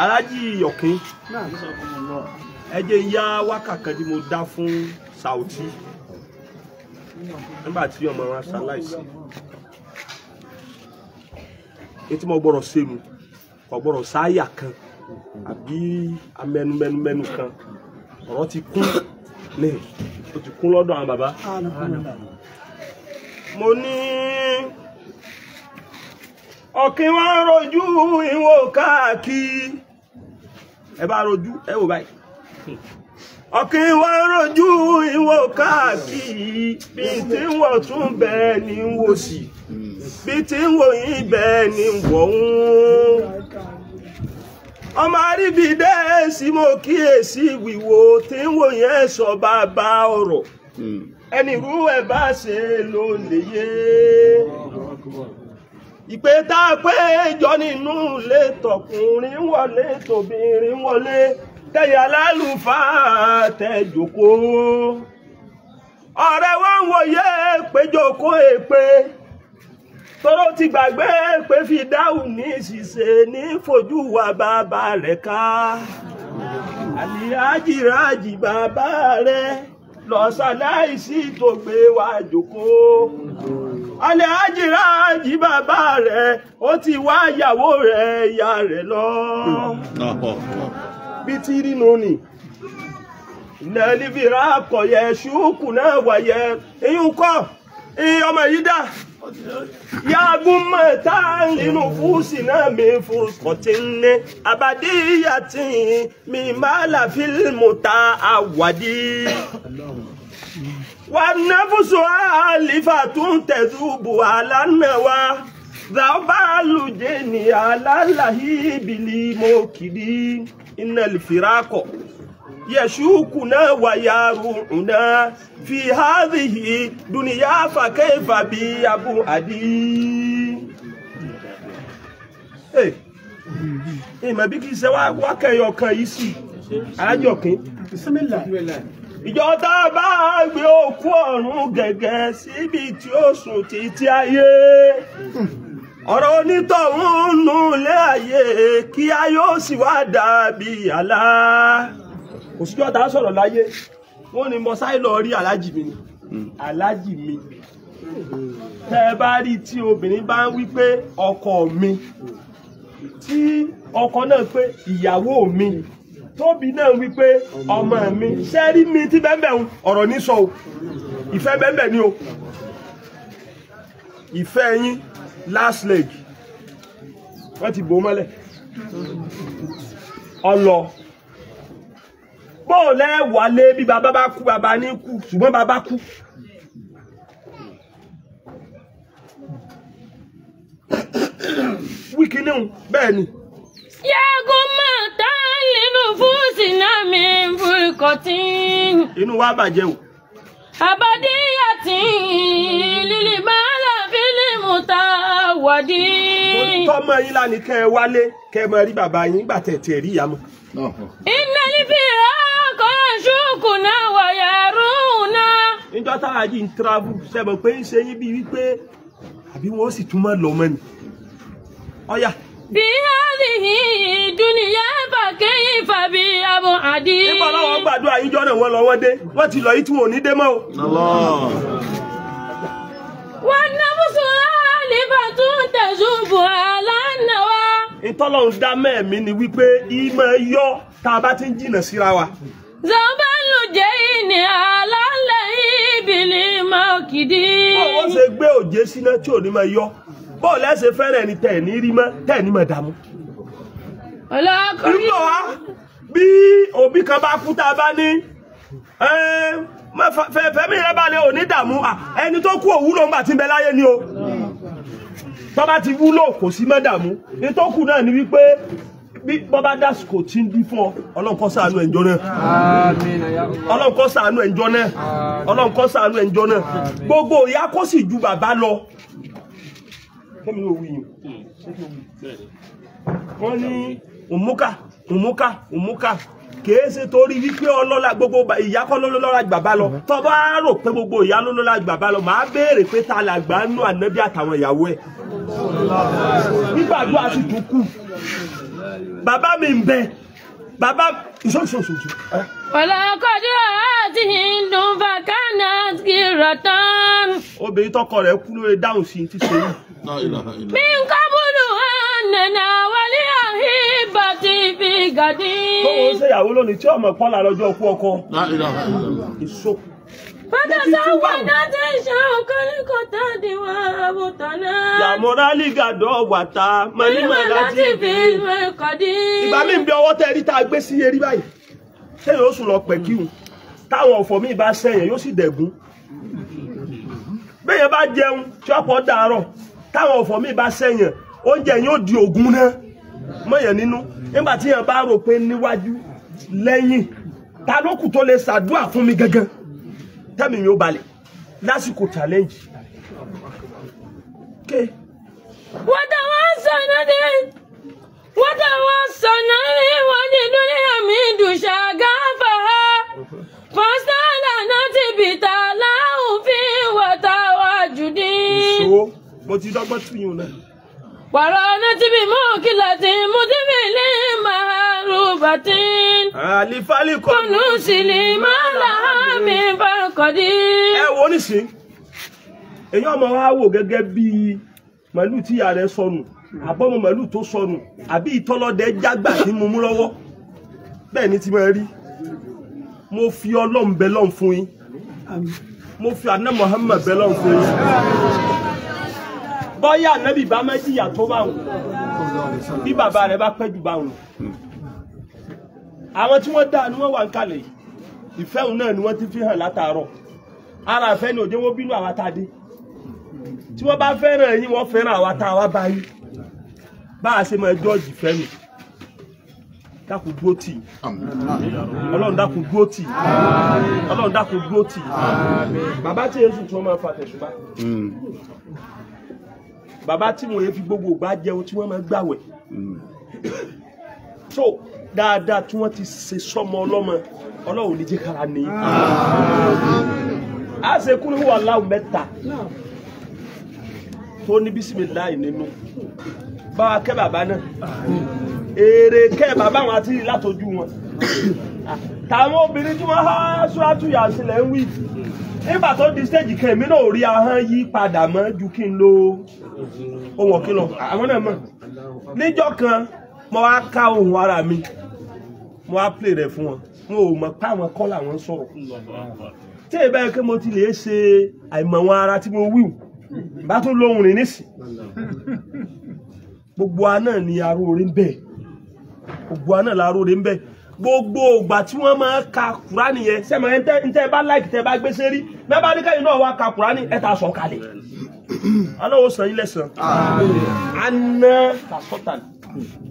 Aláàjì Ọ̀kín ẹ jẹ́ yá wákàtí tí mo dá fún Saoty nígbà tí ọmọ wa ṣaláìsí etí mo gbọ́dọ̀ ṣe mu kò gbọ́dọ̀ sáyà kan àbí amẹnumẹnumẹnu kan ọ̀rọ̀ ti kún ní ó ti kún lọ́dọ̀ àwọn bàbá mo ní Ọ̀kín wá ń rojú ìwò káàkiri ẹ bá rojú ẹ wò báyìí Ọ̀kín wá ń rojú ìwò káàkiri bí tí wọ́n tún bẹ́ẹ̀ ni wò sí bí tí wò yín bẹ́ẹ̀ ni wọ̀ ń ọmọ àríbìdé sí mo kíyèsí wíwo tí wò yẹn sọ bàbá ọ̀rọ̀ ẹni rú ẹ bá ṣe ló lè yé ìpè tá a pé jọ nínú ilé tọkùnrin wọlé tòbìnrin wọlé tẹ̀yà lálùfáà tẹ̀ jókòó ọ̀rẹ́ wa ń wòye pé jókòó èpè tóró ti gbàgbé pé fi dáhùn ní ṣìṣe ní fojú wa bàbá rẹ̀ ká Àlíhájì Rájì bàbá rẹ̀ lọ ṣaláìsí tó gbé wa jókòó Àlíhájì Rájì bàbá rẹ̀ ó ti wá ìyàwó rẹ̀ ìyá rẹ̀ lọ bí tí rínú ni ìnàlífìrà kọ̀yẹ ṣùkù náà wáyẹ ìyún kọ́ ọmọ yìí dá yàgùn mẹ́ta nínú fúsì náà mi fún kọ̀tínní àbádíyàtì mi máa là fílmù ta àwàdí wà náfúsù àlìfà tún tẹ̀sùbù àlànàwà zàbàlù jẹ́ni àlàláhì bìlì mọ́kìdí iná lìfìrákọ̀ يشوكنا ويروعنا في هذه دنيا فكيف بي أبو عدي ما بيكي سوا وكيو كيسي Aláàjì Ọ̀kín ìjọ tá a bá gbé òkú ọ̀run gẹ́gẹ́ síbi tí ó sùn títí ayé ọ̀rọ̀ onítọ̀hún nulẹ̀ ayé kí ayé ó sì wá dàbí àlá kò sí ọ̀tá sọ̀rọ̀ láyé wọ́n ní mo sáré lọ rí aláàjì mi ni aláàjì mi tẹ́ ẹ bá rí tí obìnrin bá ń wí pé ọkọ mi tí ọkọ náà pé ìyàwó mi tóbi náà wí pé ọmọ mi sẹ́rí mi tí bẹ́ẹ̀ ọ̀rọ̀ ní sọ o ìfẹ́ bẹ́ẹ̀ ni o ìfẹ́ yín last leg wọ́n ti bò mọ́lẹ̀ ọlọ bó lẹ́ wálé bí bàbá bá kú bàbá ní kú ṣùgbọ́n bàbá kú wíkì ní bẹ́ẹ̀ ni. yàgùn mẹ́ta nínú fúsì náà mi fún ìkọ̀tí. inú wa bàjẹ́ o. àbádíyàtì lílì bàálà fílímù ta wọ̀dí. tọ́mọ yín lánìí kẹ́ ẹ wálé kẹ́ ẹ mọ rí bàbá yín gbà tẹ̀ rí ìyá mọ́. iná lífìrà kọ́ ṣùkù náà wọ̀yà rúùnà. níjọ́ táwa yìí ń travel sẹ́mọ̀ pé ń ṣe yín bí wípé àbí wọ́n sì tún máa lọ mọ́ ni. ọ̀yà. bí hàlìhì dúnìyà fàkẹ́yìn fàbí Abu Adi. nígbà láwọn gbàdúrà yín jọ́ náà wọ́n lọ wọ́n dé wọ́n ti lọ yìí tí wọn ò ní dé mọ́ o. wọ́n náfúsù àlìfà tún tẹ̀sùbù àlànàwà. ìtọ́lọ́run dá mẹ́ẹ̀mí ni wípé ìmọ̀ yọ tá a bá ti ń jìnnà síra wa. zọ́bálù jẹ́ ìní àlàlẹ̀ ìbìlì mọ́kìdí. báwo ṣe gbé òjé síná tí ò ní máa yọ bóò lẹ́sẹ̀ fẹ́rẹ̀ ni tẹ̀ ní rí mọ́ tẹ̀ ní máa dààmú. nígbà wa bí òbí kan bá kú tá a bá ní fẹ́mi rẹ balẹ̀ ò ní dààmú ẹni tó kú òwúlò ńgbà tí ń bẹ láyé ni o bọ́bá ti wúlò kò sí mọ́ dààmú ní tó kù náà ni wípé bí bọ́bá dásìkò tí ń bí fún ọ Ọlọ́run kó ṣàánú ẹ̀ńjọ́ náà Ọlọ́run kó ṣàánú ẹ̀ńjọ́ náà Ọlọ́run kó ṣàánú ẹ̀ńjọ́ náà gbogbo ìyá kó sì ju bàbá lọ kẹ́mi ló wí yìí wọ́n ní òmùká kìí ṣe torí wípé ọlọ́lá gbogbo ìyá kọ́ ló lọ́lá bàbá lọ tó bá rò pé gbogbo ìyá ló lọ́lá bàbá lọ màá béèrè pé ta làgbà nú ànábì àtàwọn ìyàwó ẹ̀ nígbàdúrà sì tún kù bàbá mi ń bẹ bàbá ìṣòṣòṣòṣò. ولقد آتيهم فكانت كرة obìnrin tọkọ rẹ̀ kú lórí dáhùn sí ti ṣe yìí. من قبل أننا ولأهبة في غد tóun ṣèyàwó lónìí tí ọmọ pọ́nlá lọ́jọ́ kú ọkọ. ìṣó. فتزوجت شوقا لقتاد وابتنا yàmúrà lígàdọ̀ wàtá mọ́nímọ́lá tí في القديم. ìgbà mi ń bí ọwọ́ tẹ́ rí tá a gbé sí erí báyìí sẹ́yìn ó sùn lọ pẹ̀ kíhun táwọn ọ̀fọ̀ mi bá sẹ́yìn yóò sì dẹ̀gún bẹ́yẹn bá jẹun tí ọ̀pọ̀ dàárọ̀ táwọn ọ̀fọ̀ mi bá sẹ́yìn oúnjẹ yóò di ògùn náà mọ̀yàn nínú nígbà tí yẹn bá rò pé níwájú lẹ́yìn ta ló kù tó lè ṣàdúrà fún mi gangan tẹ́mi mi ó balẹ̀ lásìkò challenge. وتوصلنا ولدنيا من شغفها فاستعلنت بتالاه في وتواجدي mo ti dọ́gbọ́n tún yín náà. ورانت بموكلة مدمل مهروبة àlìfálì kọ́ كنوس لما لها من فرقدي. ẹ wo nísìn èyàn ọmọ wa wò gẹ́gẹ́ bí màálù tí ìyá rẹ̀ sọnù àbọ̀mọ̀ màálù tó sọnù àbí ìtọ́lọ́dẹ jágbà tí mo mú lọ́wọ́ bẹ́ẹ̀ ni ti máa rí mo fi Ọlọ́run bẹ lọ́run fún yín mo fi àná Muhammad bẹ lọ́run fún yín bọ́yá ànábì bá méjìyà tó bá wọn bí bàbá rẹ̀ bá pẹ́ jù bá wọn àwọn tí wọ́n dá ni wọ́n wà ń kalẹ̀ yìí ìfẹ́ òun náà ni wọ́n ti fi hàn látàárọ̀ ara ìfẹ́ ni òjò wọ́n bínú àwa tá a dé tí wọ́n bá fẹ́ràn yín wọ́n fẹ́ràn àwa tá a wá bá yín bá a ṣe máa jọ́ọ̀jì fẹ́ mi dákun dúró tì Ọlọ́run dákun dúró tì Ọlọ́run dákun dúró tì bàbá tí Jésù tí wọ́n máa fa tẹ̀sùbá bàbá tí wọ́n yẹ fi gbogbo ìgbà jẹun tí wọ́n máa gbàwẹ̀ so dáadáa tí wọ́n ti ṣe sọ́mọ ọlọ́mọ Ọlọ́run ní jẹ́ kára ní a ṣe kúrò wà láwù mẹ́ta tó ní bísímìláì nínú báwa kẹ́ bàbá náà èrè kẹ́ bàbá wọn àti látọjú wọn táwọn obìnrin tí wọ́n há ṣúrátù yà sílẹ̀ ń wí nígbà tó di stage kan èmi náà ò rí ahọ́n yí padà mọ́ ju kí n lo ohun ọ̀kìlọ̀ àwọn náà mọ̀ níjọ́ kan mo wá ká ohun ara mi mo wá play rẹ̀ fún wọn wọn ò mọ̀ pé àwọn kọ́ làwọn sọ̀rọ̀ tí èyí báyìí pé mo ti lè ṣe àìmọ̀ wọn ara tí mo wíwù bá tún lóhun rìn nísì gbogbo àná ni aróore ń bẹ gbogbo àná la aróore ń bẹ gbogbo ìgbà tí wọ́n máa ka Kùránì yẹn sẹ́mi ẹ̀ ń tẹ́ bá láìkì tẹ́ bá gbé sérí bẹ́ẹ̀ bá ní káyìn náà wá ka Kùránì ẹ̀ ta sọ̀ kalẹ̀ aláwọ̀ sàn yín lẹ́sàn aná tasọ́tàn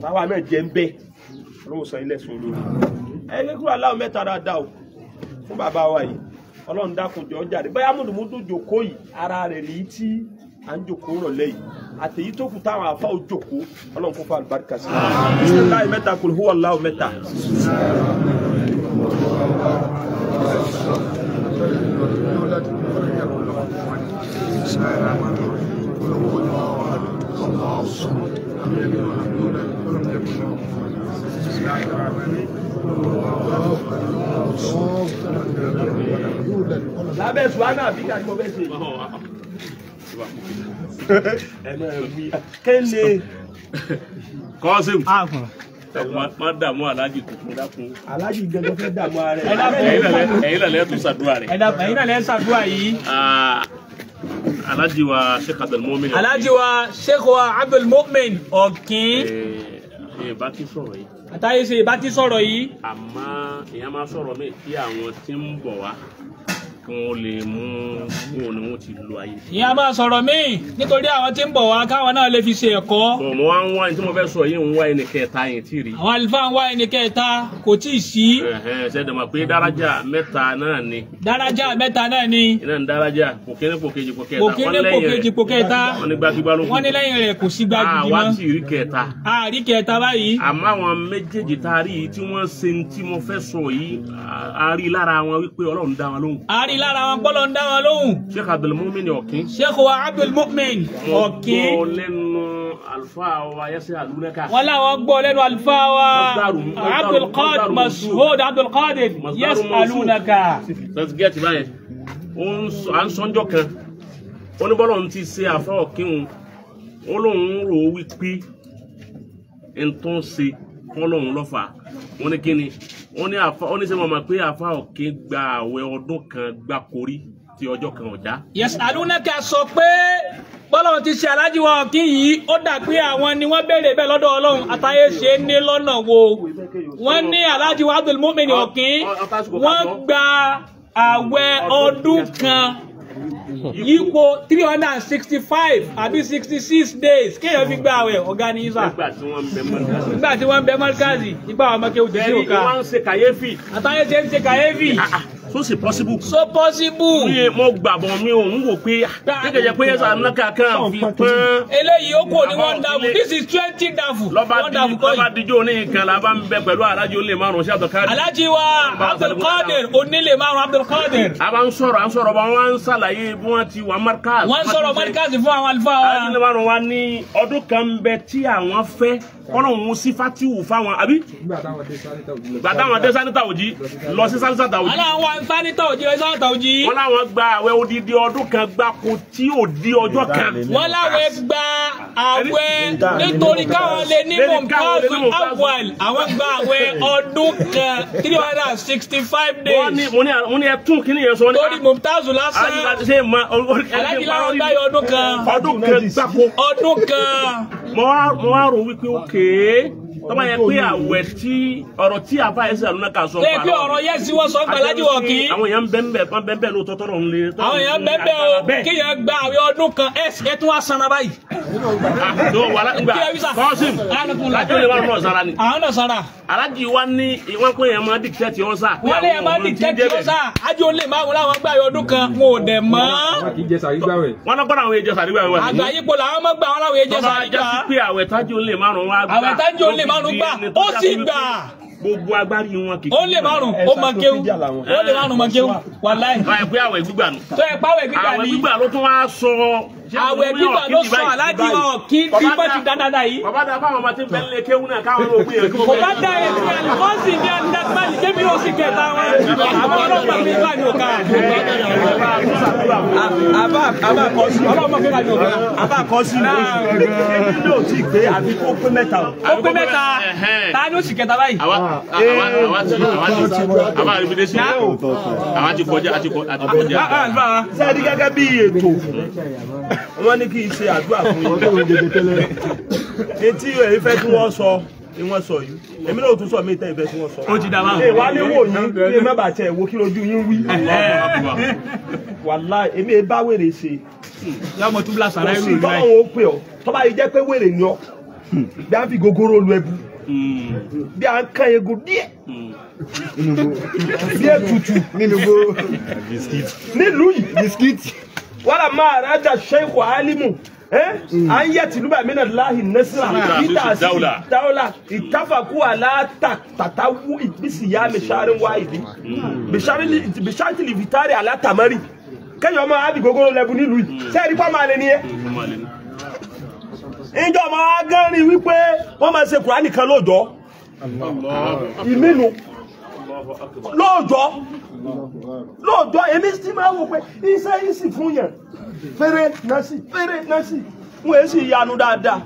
báwa náà jẹ́ ń bẹ́ aláwọ̀ sàn yín lẹ́sàn olórí ẹ̀ ní kúrò aláwọ̀ mẹ́ta dáadáa o fún bàbá wa yìí Ọlọ́run dákun jọ jáde báyà múdùmúdù jòkó yìí ara rẹ̀ rí tí à ń jòkó rọ̀lẹ́ yìí àtẹ̀yí tó kù táwọn àfa ò jòkó Ọlọ́run kó fún àlùbáríkà sí i bisimilayi mẹ́ta kul huwa Allahu mẹ́ta. lábẹ́ ṣùgbọ́n àbí kí a kọ́ bẹ́ẹ̀ ṣe kéle kọ́sìm má dààmú aláàjì tuntun dákun. aláàjì gẹ́gẹ́ fẹ́ dààmú ara rẹ̀. ẹ̀yin lálẹ́ tún ṣàdúrà rẹ̀. ẹ̀yin lálẹ́ ṣàdúrà yìí. aláàjì wa Sheikh Abdul Mumin. aláàjì wa Sheikh wa Abdul Mumin ọ̀kín. bá ti sọ̀rọ̀ yìí. àtàyè ṣe bá ti sọ̀rọ̀ yìí. àmọ́ èèyàn máa sọ̀rọ̀ mi kí àwọn tí ń bọ̀ wá kí wọ́n lè mú wọn ni wọ́n ti lo ayé. ìyá máa sọ̀rọ̀ míì nítorí àwọn tí ń bọ̀ wá káwọn náà lè fi ṣe ẹ̀kọ́. mo wá ń wá ní tí mo fẹ́ sọ yìí ń wá ẹnì kẹta yẹn tí rí. àwọn àlùfáà ń wá ẹnì kẹta kò tí ì sí. ṣẹ́dọ̀ mọ̀ pé dárájà mẹ́ta náà ni. dárájà mẹ́ta náà ni. iná ń dárájà pòkínní pòkejì pòkẹta. pòkínní pòkejì pòkẹta. wọ́n ní gbákígbá ló kù. wọ́n ní lẹ́yìn rẹ̀ kò sí gbágidi mọ́. àwa ti rí kẹta. àrí kẹta báyìí. àmọ́ àwọn méjèèjì tá a rí yìí tí wọ́n ṣe tí mo fẹ́ sọ yìí a rí lára wọn wípé Ọlọ́run dá wọn lóhùn. a rí lára wọn gbọ́dọ̀ ń dá wọn lóhùn. Sheikh Abdul Mumin ọ̀kín. Sheikh wa Abdul Mumin ọ̀kín. mo gbọ́ lẹ́nu àlùfáà wa yẹsẹ àlùnẹka. wọ́n láwọn gbọ́ lẹ́nu àlùfáà wa Abdulqadir Mas'ud Abdulqadir yas'alunaka. sọ́tù gẹ́ẹ̀tì báyẹn à ń sọ́njọ́ kan oníbọ́lọ̀ ti ṣe àfa ọ̀kíhun ó lóun rò ó wípé n tó ń ṣe fọ́lọ́hún lọ́fà wọ́n ní kíni wọ́n ní sẹ́ mọ̀ pé àfa ọ̀kín gba àwẹ̀ ọdún kan gbákorí tí ọjọ́ kan ọ̀já. yas'alunaka sọ pé bọ́lọ́run ti ṣe aláàjì wa ọ̀kín yìí ó dà pé àwọn ni wọ́n béèrè bẹ́ẹ̀ lọ́dọ̀ ọlọ́run àtàyè ṣe ní lọ́nà wo wọ́n ní aláàjì wa Abdul Mu'min ọ̀kín wọ́n gba àwẹ̀ ọdún kan yípo 365 àbí 66 days kéèyàn fi gba àwẹ̀ ọ̀gá ní ìsà nígbà tí wọ́n ń bẹ mọ́ríkàzì nígbà àwọn ọmọkẹ́ òjò sí òkà wọ́n ń ṣe kàyéfì. àtàyè ṣe ń ṣe kàyéfì. so c'est possible. so possible. mo gbàgbọ́ mi ò ń wò pé kékeré pé yẹsà náà kan fi pọ́n. eléyìí ó kò ní wonderful this is 20 wonderful. lọ́ba díjọ́ ní ìkan la bá ń bẹ pẹ̀lú alájí olè márùn-ún sí Abdulkadir. alájí wa Abdulkadir onílé márùn-ún Abdulkadir. a bá ń sọ̀rọ̀ bá wọn ń ṣàlàyé bí wọ́n ti wà markaz. wọ́n ń sọ̀rọ̀ markaz fún àwọn àlùfáà wa. alájí olè márùn-ún wa ní ọdún kan bẹ tí àwọn fẹ́ kọ́nà òun sí fatiwu fáwọn àbí. gbàdáwọn dé sanita òjì lọ sí sanita òjì. aláwọn sanita òjì sanita òjì. wọ́n láwọn gba àwẹ̀ odidi ọdún kan gbáko tí ò di ọjọ́ kan. wọ́n láwọn gba àwẹ̀ nítorí káwọn lè ní mọ̀mkáàfù awal àwọn gba àwẹ̀ ọdún kan 365 days. mo ní ẹ tún kí ni yẹn sọ. lórí mọ̀mtáàzù lásán. alájí làwọn gbá yọ ọdún kan. ọdún kan gbáko. ọdún kan. mo wá rò wípé ókè tọ́ba yẹ pé àwẹ̀ tí ọ̀rọ̀ tí àfa ẹ̀sẹ̀ àlùnáka sọ. lè fi ọ̀rọ̀ yẹ sí wọ́n sọ gbàlájì wọ̀ kí. àwọn èèyàn bẹ́ẹ̀ ló tọ́tọ́ lọ́n lé. àwọn èèyàn bẹ́ẹ̀ o kí yẹn gba àwẹ̀ ọdún kan ẹ̀ tún wá sanra báyìí. kọ́sìm lájọ́ lè wà lọ́nà sara ni. àwọn náà sara. alájì wa ní ìwọ́n pé èèyàn máa dìkítẹ́tì ọ̀sà. wọ́n lè máa dìkítẹ́tì ọ̀sà ájú olè máa wọ láwọn gbà àwẹ̀ ọdún kan wọn ò dẹ̀ mọ́. wọ́n náà gbọ́dọ̀ àwọn èjẹ sàrígbàwẹ̀. àgbáyípo làwọn mọ́ gbà wọn láwọn èjẹ sàrígbà. àwẹ̀ tájú olè márùn-ún wá gbà. àwẹ̀ tájú olè márùn-ún gbà ó sì gbà. gbogbo agbárí wọn kìí. ó lè márùn ó mọ kéwú ó lè márùn mọ kéwú wàláì. báyìí pé àwẹ̀ gbígbà nù. tó ẹ pa àwẹ̀ gbígbà ni. àwẹ̀ gbígbà ló tún wá sọ. àwẹ̀ gbígbà ló sọ aláàjì wọn kí bíbọ́ ti dáadáa yìí. bàbá dá fáwọn ọmọ tí ń bẹ nílé kéwú náà káwọn ló gbé yẹn. kò bá dá ètò ẹ̀ wọ́n sì ní ẹ̀ńdàgbàlì débi ó sì kẹta wọn. àwọn ọlọ́pàá fi gbà ní òkà. àbá kọ́ sí ọlọ́pàá fi gbà ní òkà. àbá kọ́ sí ní ò tí ì gbé àbí kó pé mẹ́ta o. ó pé mẹ́ta ta ni ó sì kẹta báyìí. àwa àrífidé sí àwa ti kọjá àti kọjá. sẹ́ẹ̀dí gẹ́gẹ́ bí ètò wọ́n ní kí n ṣe àdúrà fún yín. etí èyí fẹ́ kí wọ́n sọ ni wọ́n sọ yìí èmi náà tún sọ mí tẹ́ ìfẹ́ tí wọ́n sọ. ó ti dá máa. ẹ wá ní wò yín bí má bàa tẹ wo kí lójú yín wí. wàláhì èmi ẹ bá wèrè ṣe. yàrá mo tún bla sàrà ìlú ìlú rẹ. tọ́wọ́n ó pè ọ́ tọ́ba yìí jẹ́ pé wèrè ni ọ́ bí a fi gogoro lu ẹbu bí a ń kán ego díẹ̀ bí ètùtù nílùú yìí bisikíìtì wàlà máa rájà sheikh alimu an yatluba min allahi nasra dawla ittafaqu ala tatawu bisiyam sharin wahidi bi sharti livitari ala tamari kayo ma abi gogoro lebu nílùú yìí se ri pa ma le ni e ìjọ ma gan rí wípé wọ́n máa ṣe Kùránì kan lọ́jọ́ ìmínú lọ́jọ́ èmi sì máa wò pé iṣẹ́ yìí sì fún yẹn fẹ́rẹ́ nọ́ọ̀sì wọ́n èé sì yanu dáadáa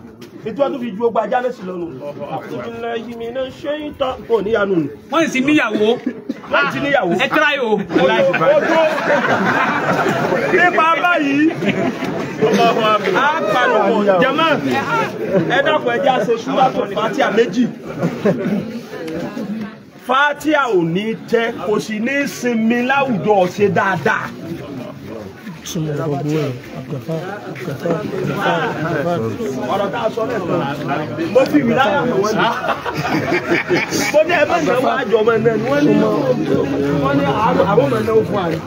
ètò ọdún fi ju ogba ajá lẹ́sì lọ́nu ìjìnlẹ̀ yìí mi náà ṣe ń tán kò níyanu nù. wọ́n sì níyàwó wọ́n ti níyàwó. ẹ kíra yìí o. nípa báyìí a panupọ̀ jẹ́mọ́ ẹ dákun ẹ jẹ́ àṣẹ ṣúgbàtọ̀ Fatiha méjì. Fatiha ò ní tẹ́ kò sì ní sinmi láwùjọ ṣe dáadáa. ọ̀rọ̀ tá a sọ lẹ́tọ̀ mo fi wìláyà mọ̀ wọ́n ní. mo ní ẹ bá ń gbẹ́wọ́ àjọ ọmọ náà ni wọ́n ní àwọn ọmọ náà fún àná.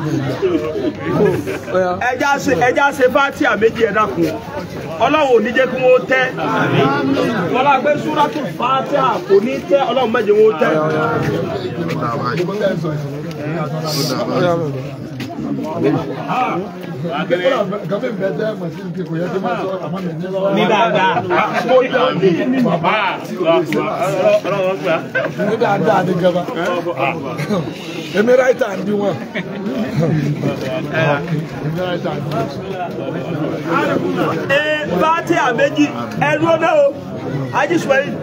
ẹja ṣe Fatiha méjì ẹ dákun Ọlọ́run ò ní jẹ́ kí wọ́n tẹ́ wọ́n lá gbé súrátù Fatiha kò ní tẹ́ Ọlọ́run má jẹ́ wọ́n tẹ́. ní dáadáa. Ní dáadáa ní gaba. Èmi ráìtà ń bí wọn. Fatiha méjì ẹnu ọdẹ o ajísùwẹ̀yìn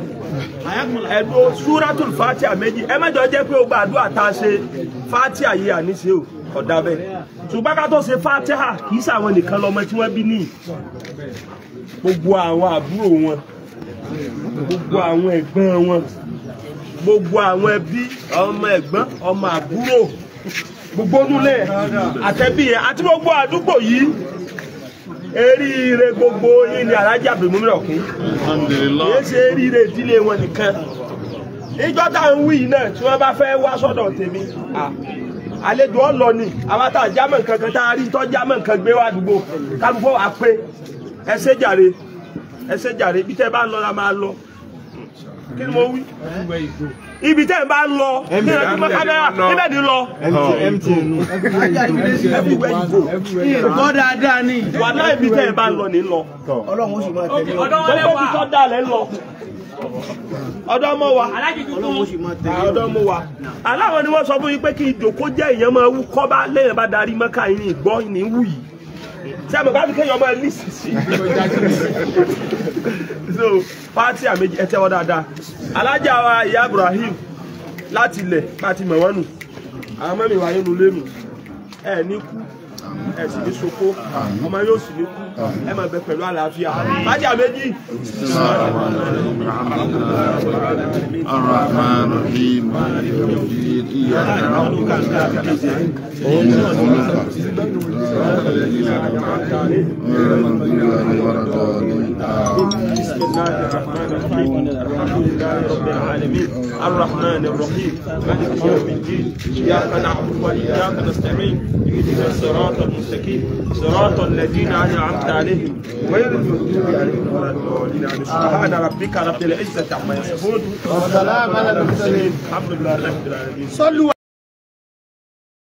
ẹnu Suratul Fatiha méjì ẹ má jọ jẹ́ pé o gba àdúrà tá a ṣe Fatiha yìí àníṣe o ọ̀dà bẹ́ẹ̀ ṣùgbọ́n ká tó ṣe Fatiha kì í ṣàwọn nìkan lọ́mọ tí wọ́n bí ní gbogbo àwọn àbúrò wọn gbogbo àwọn ẹ̀gbọ́n wọn gbogbo àwọn ẹbí ọmọ ẹ̀gbọ́n ọmọ àbúrò gbogbo onúlẹ̀ àtẹ̀bí yẹn àti gbogbo àdúgbò yìí eríire gbogbo yín ni Alhaji Abdulmumin Ọ̀kín kìí ṣe eríire ìdílé wọn nìkan ìjọ tá ń wí náà tí wọ́n bá fẹ́ wá sọ́dọ̀ tèmi àlejò ọlọ ni àwọn tá jámọ́ nǹkan kan tá a rí tọ́ jámọ́ nǹkan gbé wá àdúgbò kálukú wa pé ẹ ṣé jàre ibi tẹ́ bá ń lọ la máa lọ kí ni mo wí ibi tẹ́ ẹ bá ń lọ ní ẹ̀rọ mọ́ kámẹ́rà níbẹ̀ ni lọ. Ìkọ́ dáadáa ni. Wà náà ibi tẹ́ ẹ bá ń lọ ní lọ. Ọlọ́run ó sì máa tẹ̀lé wa. Ọdọ́ bí tọ́ dà lẹ́ lọ. Ọdọ́ mọ́ wa. Ọlọ́run ó sì máa tẹ̀lé wa. Ọdọ́ mọ́ wa. Aláwọ̀ ni wọ́n sọ fún yín pé kí ìjòkó jẹ́ ìyẹn máa wú kọ́ bá lẹ́yìn bá darí mọ́ká yín ní ìgbọ́ ní wù yìí. Ṣé àmọ̀ bá fi kéèyàn máa lì sí sí? So Fatiha méjì ẹ tẹ́wọ́ dáadáa. Alájà wa ìyá Ibrahim láti ilẹ̀ láti mọ̀ wọ́n nù. Àwọn mẹ́rin wáyé nu lé nù. Ẹ ní kú, ẹ sì ní soko, ọmọ yóò sì ní kú, ẹ máa bẹ pẹ̀lú àlàáfíà. Fatiha méjì. الرحمن الرحيم مالك يوم الدين إياك نعبد وإياك نستعين اهدنا الصراط الذين أنعمت عليهم غير المغضوب عليهم ولا الضالين بسم الله الرحمن الرحيم الحمد لله رب العالمين الرحمن الرحيم مالك يوم الدين إياك نعبد وإياك نستعين اهدنا الصراط المستقيم صراط الذين أنعمت عليهم غير المغضوب عليهم ولا الضالين سبحان ربك رب العزة عما يصفون وسلام على المرسلين الحمد لله رب العالمين صلوا